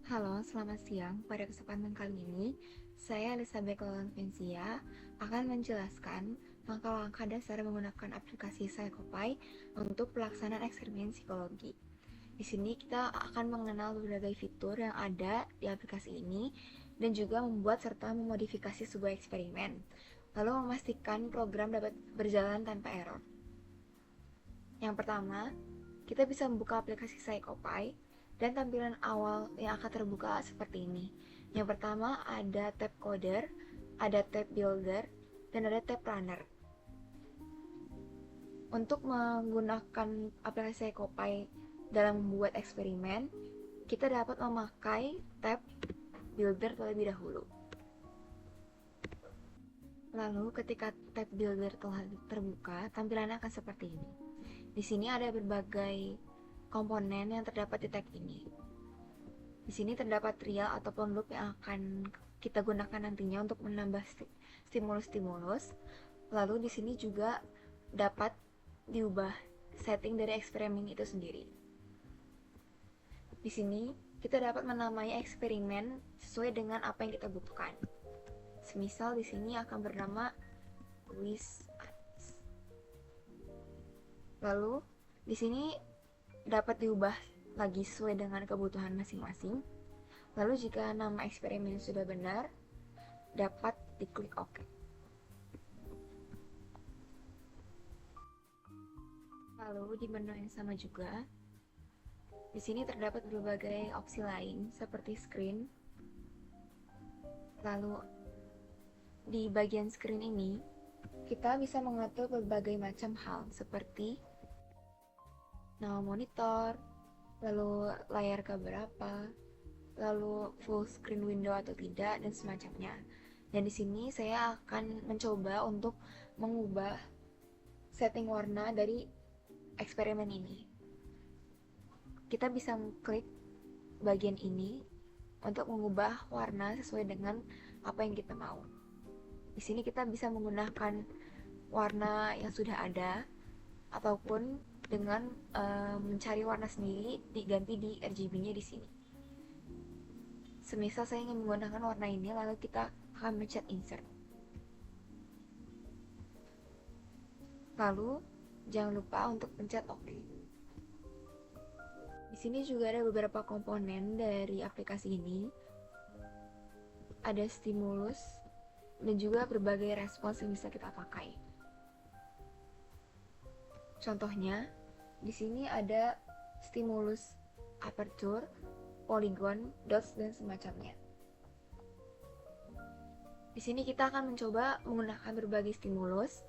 Halo, selamat siang. Pada kesempatan kali ini, saya Elizabeth Lolanvencia akan menjelaskan langkah-langkah dasar menggunakan aplikasi Psycopy untuk pelaksanaan eksperimen psikologi. Di sini kita akan mengenal berbagai fitur yang ada di aplikasi ini dan juga membuat serta memodifikasi sebuah eksperimen, lalu memastikan program dapat berjalan tanpa error. Yang pertama, kita bisa membuka aplikasi Psycopy dan tampilan awal yang akan terbuka seperti ini. Yang pertama ada tab Coder, ada tab Builder, dan ada tab Runner. Untuk menggunakan aplikasi Psycopy dalam membuat eksperimen, kita dapat memakai tab Builder terlebih dahulu. Lalu ketika tab Builder telah terbuka, tampilannya akan seperti ini. Di sini ada berbagai komponen yang terdapat di tab ini. Di sini terdapat trial ataupun loop yang akan kita gunakan nantinya untuk menambah stimulus-stimulus. Lalu di sini juga dapat diubah setting dari eksperimen itu sendiri. Di sini kita dapat menamai eksperimen sesuai dengan apa yang kita butuhkan. Semisal di sini akan bernama quiz. Lalu di sini dapat diubah lagi sesuai dengan kebutuhan masing-masing. Lalu jika nama eksperimen sudah benar, dapat diklik OK. Lalu di menu yang sama juga, di sini terdapat berbagai opsi lain seperti screen. Lalu di bagian screen ini, kita bisa mengatur berbagai macam hal seperti nama monitor, lalu layar keberapa, lalu full screen window atau tidak, dan semacamnya. Dan di sini saya akan mencoba untuk mengubah setting warna dari eksperimen ini. Kita bisa klik bagian ini untuk mengubah warna sesuai dengan apa yang kita mau. Di sini kita bisa menggunakan warna yang sudah ada ataupun dengan mencari warna sendiri diganti di RGB-nya di sini. Semisal saya ingin menggunakan warna ini, lalu kita akan mencet insert. Lalu jangan lupa untuk pencet OK. Di sini juga ada beberapa komponen dari aplikasi ini. Ada stimulus dan juga berbagai respons yang bisa kita pakai. Contohnya, di sini ada stimulus aperture, polygon, dots, dan semacamnya. Di sini kita akan mencoba menggunakan berbagai stimulus,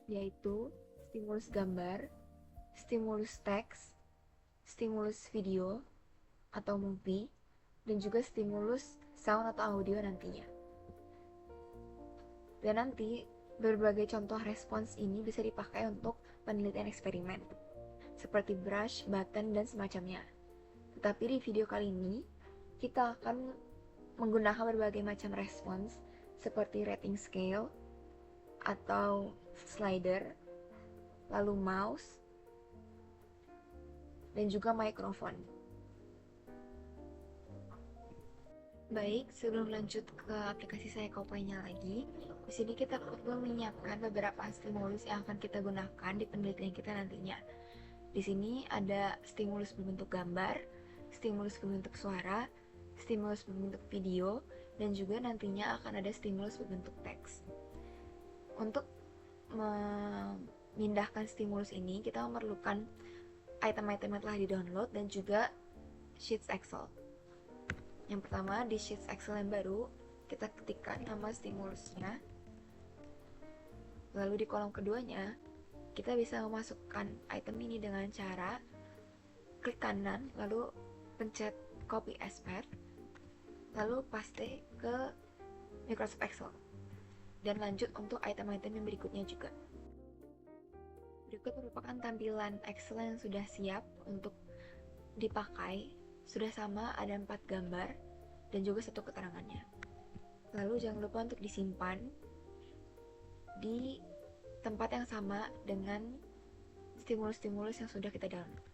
yaitu stimulus gambar, stimulus teks, stimulus video atau movie, dan juga stimulus sound atau audio nantinya. Dan nanti berbagai contoh respons ini bisa dipakai untuk penelitian eksperimen, seperti brush, button, dan semacamnya. Tetapi di video kali ini, kita akan menggunakan berbagai macam respons, seperti rating scale, atau slider, lalu mouse, dan juga mikrofon. Baik, sebelum lanjut ke aplikasi Psycopy-nya lagi, di sini kita perlu menyiapkan beberapa stimulus yang akan kita gunakan di penelitian kita nantinya. Di sini ada stimulus berbentuk gambar, stimulus berbentuk suara, stimulus berbentuk video, dan juga nantinya akan ada stimulus berbentuk teks. Untuk memindahkan stimulus ini, kita memerlukan item-item yang telah di-download dan juga Sheets Excel. Yang pertama, di Sheets Excel yang baru, kita ketikkan nama stimulusnya. Lalu di kolom keduanya, kita bisa memasukkan item ini dengan cara klik kanan, lalu pencet copy as path, lalu paste ke Microsoft Excel. Dan lanjut untuk item-item yang berikutnya juga. Berikut merupakan tampilan Excel yang sudah siap untuk dipakai. Sudah sama, ada 4 gambar dan juga 1 keterangannya. Lalu jangan lupa untuk disimpan di tempat yang sama dengan stimulus-stimulus yang sudah kita download.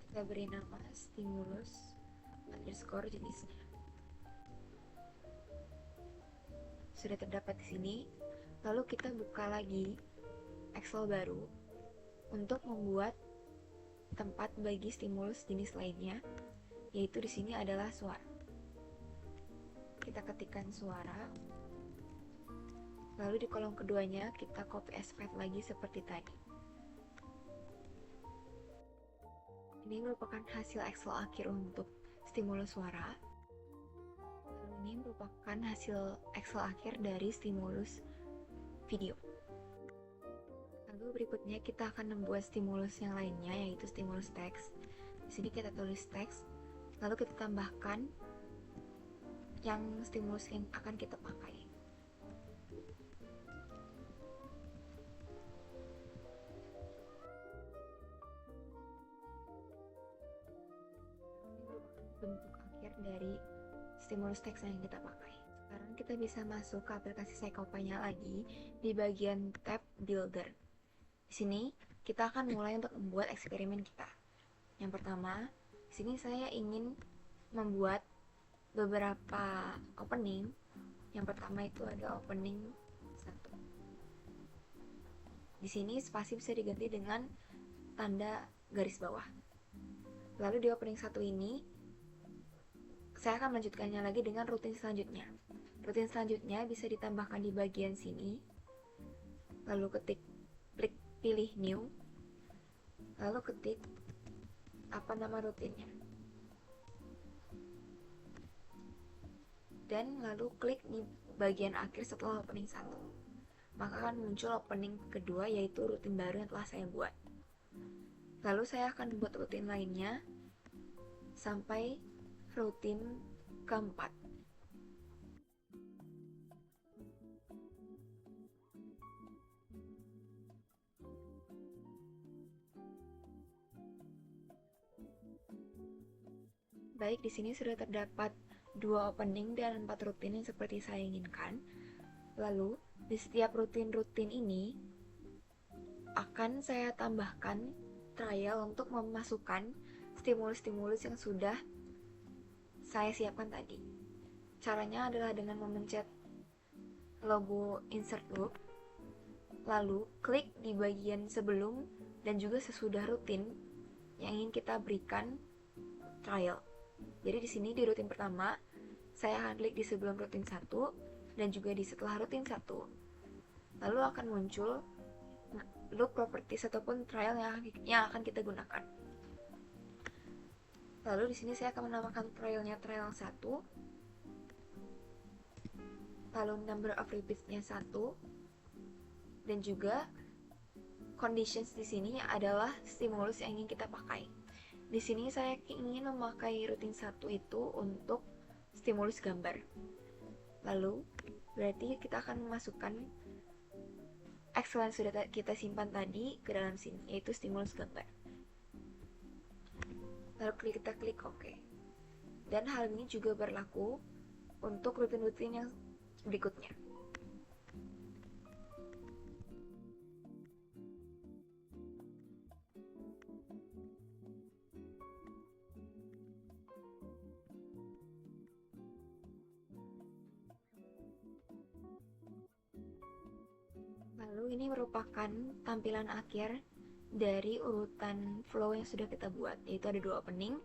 Kita beri nama stimulus underscore jenisnya. Sudah terdapat di sini. Lalu kita buka lagi Excel baru untuk membuat tempat bagi stimulus jenis lainnya, yaitu di sini adalah suara. Kita ketikkan suara. Lalu di kolom keduanya kita copy as file lagi seperti tadi. Ini merupakan hasil Excel akhir untuk stimulus suara. Lalu ini merupakan hasil Excel akhir dari stimulus video. Lalu berikutnya kita akan membuat stimulus yang lainnya, yaitu stimulus teks. Di sini kita tulis teks, lalu kita tambahkan yang stimulus yang akan kita pakai. Bentuk akhir dari stimulus teks yang kita pakai. Sekarang kita bisa masuk ke aplikasi Psycopanya lagi di bagian tab Builder. Di sini kita akan mulai untuk membuat eksperimen kita. Yang pertama, di sini saya ingin membuat beberapa opening. Yang pertama itu ada opening 1. Di sini spasi bisa diganti dengan tanda garis bawah. Lalu di opening 1 ini saya akan melanjutkannya lagi dengan rutin selanjutnya. Rutin selanjutnya bisa ditambahkan di bagian sini. Lalu klik pilih new. Lalu ketik apa nama rutinnya. Dan lalu klik di bagian akhir setelah opening 1. Maka akan muncul opening kedua, yaitu rutin baru yang telah saya buat. Lalu saya akan buat rutin lainnya sampai rutin keempat. Baik, di sini sudah terdapat 2 opening dan 4 rutin yang seperti saya inginkan. Lalu, di setiap rutin-rutin ini akan saya tambahkan trial untuk memasukkan stimulus-stimulus yang sudah saya siapkan tadi. Caranya adalah dengan memencet logo insert loop, lalu klik di bagian sebelum dan juga sesudah rutin yang ingin kita berikan trial. Jadi di sini di rutin pertama, saya akan klik di sebelum rutin 1 dan juga di setelah rutin 1. Lalu akan muncul loop properties ataupun trial yang akan kita gunakan. Lalu di sini saya akan menamakan trialnya trial 1. Lalu number of repeats-nya 1. Dan juga conditions di sini adalah stimulus yang ingin kita pakai. Di sini saya ingin memakai rutin 1 itu untuk stimulus gambar. Lalu berarti kita akan memasukkan Excel yang sudah kita simpan tadi ke dalam sini, yaitu stimulus gambar. Lalu kita klik OK. Dan hal ini juga berlaku untuk rutin-rutin yang berikutnya. Lalu ini merupakan tampilan akhir dari urutan flow yang sudah kita buat, yaitu ada 2 opening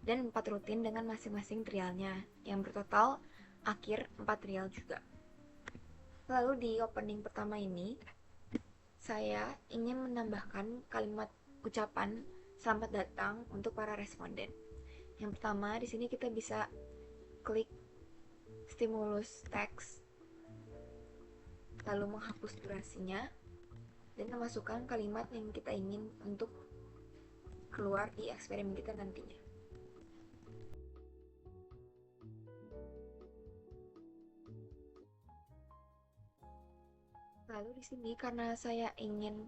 dan 4 rutin dengan masing-masing trialnya, yang bertotal akhir 4 trial juga. Lalu di opening pertama ini, saya ingin menambahkan kalimat ucapan selamat datang untuk para responden. Yang pertama, di sini kita bisa klik stimulus teks, lalu menghapus durasinya, dan memasukkan kalimat yang kita ingin untuk keluar di eksperimen kita nantinya. Lalu di sini karena saya ingin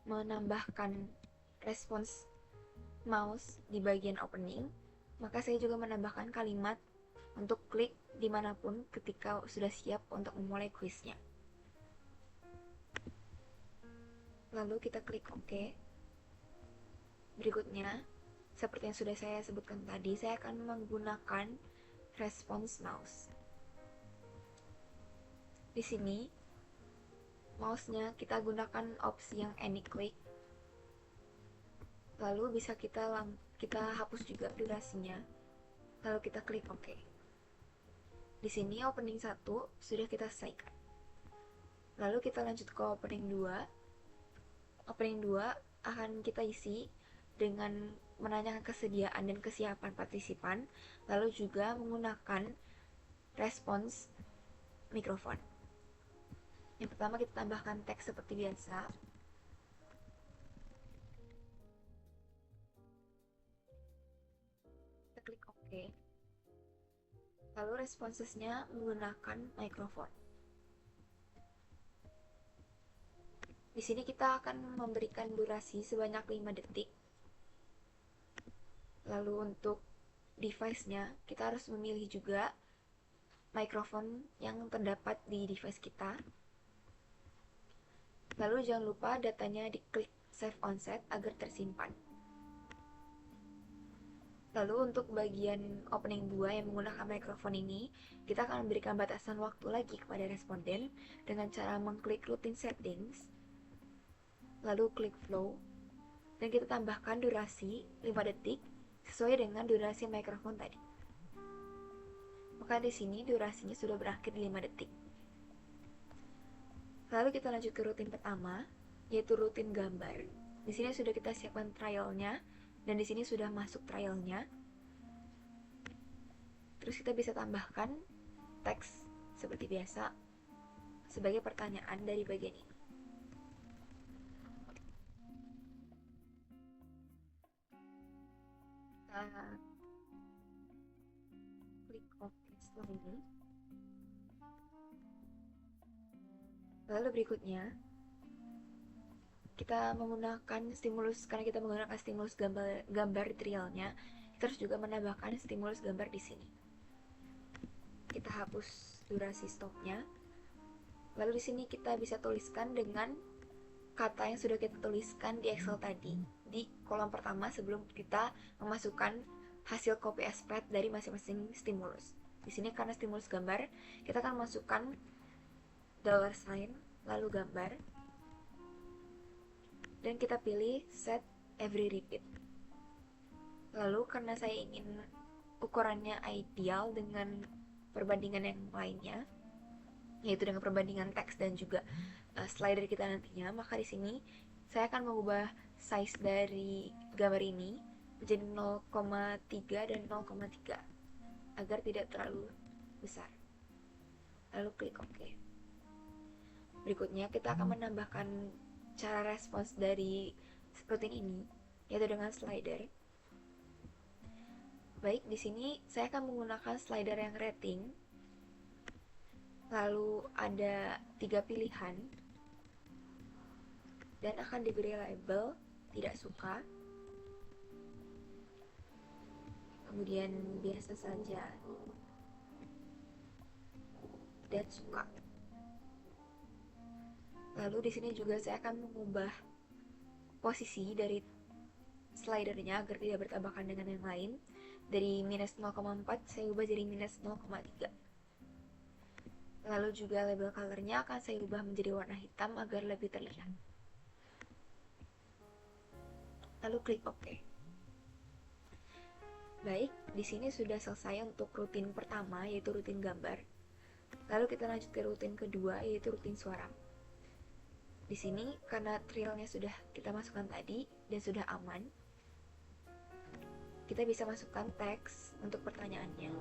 menambahkan respons mouse di bagian opening, maka saya juga menambahkan kalimat untuk klik dimanapun ketika sudah siap untuk memulai kuisnya. Lalu kita klik OK. Berikutnya, seperti yang sudah saya sebutkan tadi, saya akan menggunakan response mouse. Di sini, mouse-nya kita gunakan opsi yang any-click. Lalu bisa kita hapus juga durasinya. Lalu kita klik OK. Di sini opening 1 sudah kita selesaikan. Lalu kita lanjut ke opening 2. Opening 2 akan kita isi dengan menanyakan kesediaan dan kesiapan partisipan, lalu juga menggunakan respons mikrofon. Yang pertama kita tambahkan teks seperti biasa. Kita klik OK. Lalu responsesnya menggunakan mikrofon. Di sini kita akan memberikan durasi sebanyak 5 detik. Lalu untuk device-nya, kita harus memilih juga mikrofon yang terdapat di device kita. Lalu jangan lupa datanya diklik Save on Set agar tersimpan. Lalu untuk bagian opening 2 yang menggunakan mikrofon ini, kita akan memberikan batasan waktu lagi kepada responden dengan cara mengklik Routine Settings, lalu klik Flow, dan kita tambahkan durasi 5 detik sesuai dengan durasi mikrofon tadi. Maka di sini durasinya sudah berakhir di 5 detik. Lalu kita lanjut ke rutin pertama, yaitu rutin gambar. Di sini sudah kita siapkan trialnya, dan di sini sudah masuk trialnya. Terus kita bisa tambahkan teks seperti biasa sebagai pertanyaan dari bagian ini. Kita klik OK setelah ini. Lalu berikutnya, kita menggunakan stimulus, karena kita menggunakan stimulus gambar trialnya, kita harus juga menambahkan stimulus gambar di sini. Kita hapus durasi stopnya. Lalu di sini kita bisa tuliskan dengan kata yang sudah kita tuliskan di Excel tadi di kolom pertama sebelum kita memasukkan hasil copy and paste dari masing-masing stimulus. Di sini karena stimulus gambar, kita akan masukkan $sign lalu gambar, dan kita pilih set every repeat. Lalu karena saya ingin ukurannya ideal dengan perbandingan yang lainnya, yaitu dengan perbandingan teks dan juga slider kita nantinya, maka di sini saya akan mengubah size dari gambar ini menjadi 0,3 dan 0,3 agar tidak terlalu besar. Lalu klik OK. Berikutnya kita akan menambahkan cara respons dari rutin ini, yaitu dengan slider. Baik, di sini saya akan menggunakan slider yang rating. Lalu ada 3 pilihan dan akan diberi label tidak suka, kemudian biasa saja, dan suka. Lalu di sini juga saya akan mengubah posisi dari slidernya agar tidak bertabrakan dengan yang lain. Dari minus 0,4 saya ubah jadi minus 0,3. Lalu juga label colornya akan saya ubah menjadi warna hitam agar lebih terlihat. Lalu klik OK. Baik, di sini sudah selesai untuk rutin pertama, yaitu rutin gambar. Lalu kita lanjut ke rutin kedua, yaitu rutin suara. Di sini karena trialnya sudah kita masukkan tadi dan sudah aman, kita bisa masukkan teks untuk pertanyaannya.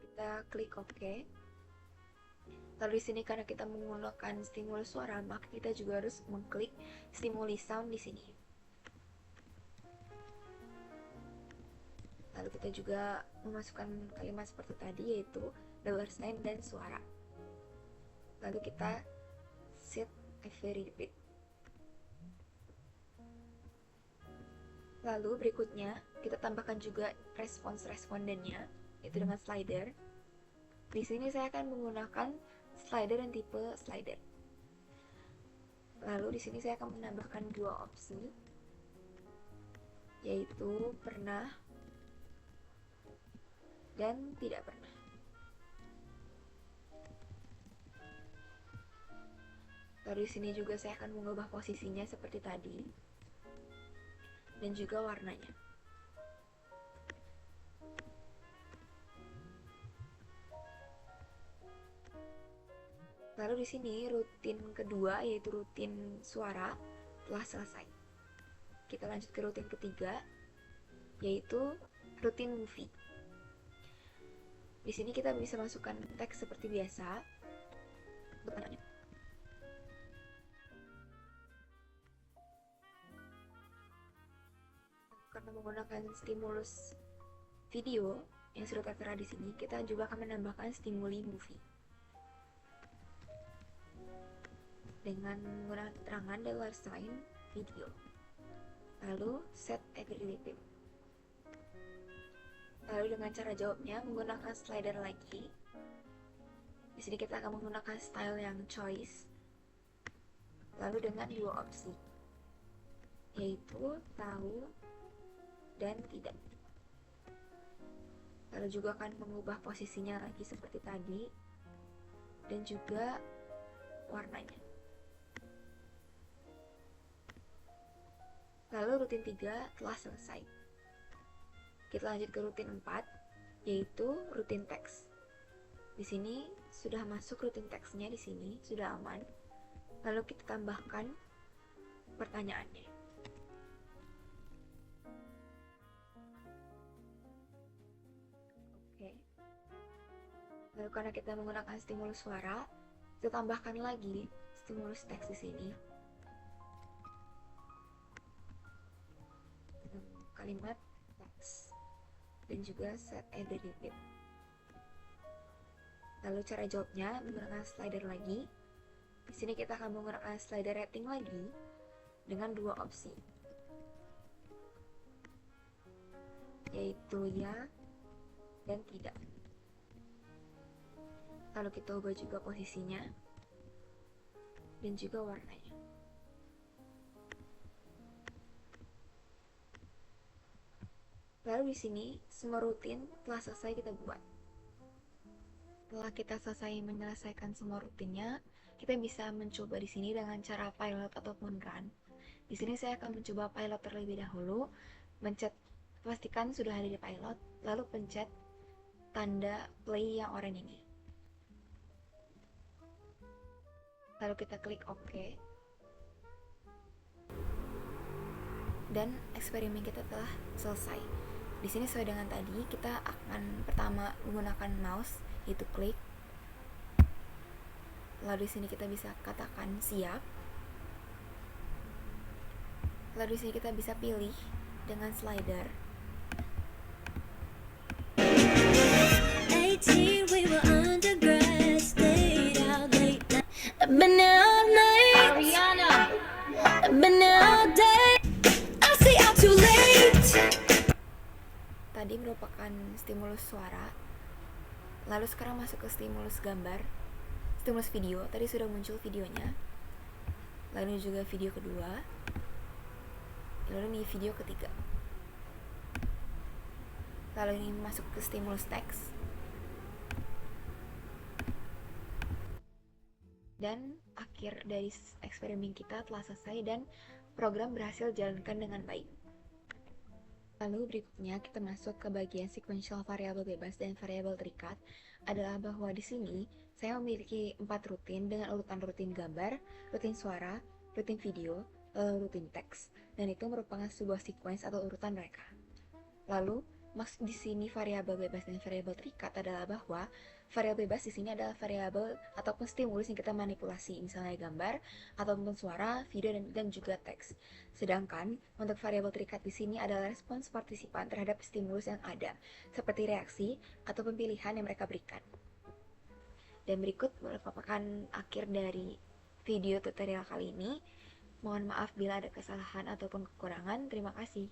Kita klik OK. Lalu di sini karena kita menggunakan stimulus suara, maka kita juga harus mengklik stimuli sound di sini. Lalu kita juga memasukkan kalimat seperti tadi, yaitu $sign dan suara. Lalu kita set every repeat. Lalu berikutnya kita tambahkan juga respons respondennya, yaitu dengan slider. Di sini saya akan menggunakan slider dan tipe slider. Lalu di sini saya akan menambahkan dua opsi, yaitu pernah dan tidak pernah. Lalu di sini juga saya akan mengubah posisinya seperti tadi, dan juga warnanya. Lalu di sini rutin kedua, yaitu rutin suara, telah selesai. Kita lanjut ke rutin ketiga, yaitu rutin movie. Di sini kita bisa masukkan teks seperti biasa. Karena menggunakan stimulus video yang sudah tertera di sini, kita juga akan menambahkan stimuli movie dengan menggunakan keterangan $sign video. Lalu set edit. Lalu dengan cara jawabnya menggunakan slider lagi. Di sini kita akan menggunakan style yang choice. Lalu dengan dua opsi, yaitu tahu dan tidak. Lalu juga akan mengubah posisinya lagi seperti tadi, dan juga warnanya. Lalu rutin 3 telah selesai. Kita lanjut ke rutin 4, yaitu rutin teks. Di sini sudah masuk rutin teksnya, di sini sudah aman. Lalu kita tambahkan pertanyaannya. Oke. Lalu karena kita menggunakan stimulus suara, kita tambahkan lagi stimulus teks di sini. Kalimat teks dan juga set edit. Lalu cara jawabnya menggunakan slider lagi. Di sini kita akan menggunakan slider rating lagi dengan dua opsi, yaitu ya dan tidak. Lalu kita ubah juga posisinya dan juga warnanya. Lalu di sini semua rutin telah selesai kita buat. Setelah kita selesai menyelesaikan semua rutinnya, kita bisa mencoba di sini dengan cara pilot ataupun run. Di sini saya akan mencoba pilot terlebih dahulu, pastikan sudah ada di pilot, lalu pencet tanda play yang oranye ini. Lalu kita klik OK. Dan eksperimen kita telah selesai. Di sini sesuai dengan tadi, kita akan pertama menggunakan mouse, yaitu klik. Lalu di sini kita bisa katakan siap. Lalu di sini kita bisa pilih dengan slider. Tadi merupakan stimulus suara. Lalu sekarang masuk ke stimulus gambar, stimulus video. Tadi sudah muncul videonya. Lalu juga video kedua. Lalu ini video ketiga. Lalu ini masuk ke stimulus teks. Dan akhir dari eksperimen kita telah selesai dan program berhasil dijalankan dengan baik. Lalu berikutnya kita masuk ke bagian sequential variabel bebas dan variabel terikat. Adalah bahwa di sini saya memiliki 4 rutin dengan urutan rutin gambar, rutin suara, rutin video, lalu rutin teks, dan itu merupakan sebuah sequence atau urutan mereka. Lalu maksud di sini variabel bebas dan variabel terikat adalah bahwa variabel bebas di sini adalah variabel ataupun stimulus yang kita manipulasi, misalnya gambar ataupun suara, video dan juga teks. Sedangkan untuk variabel terikat di sini adalah respons partisipan terhadap stimulus yang ada, seperti reaksi atau pemilihan yang mereka berikan. Dan berikut merupakan akhir dari video tutorial kali ini. Mohon maaf bila ada kesalahan ataupun kekurangan. Terima kasih.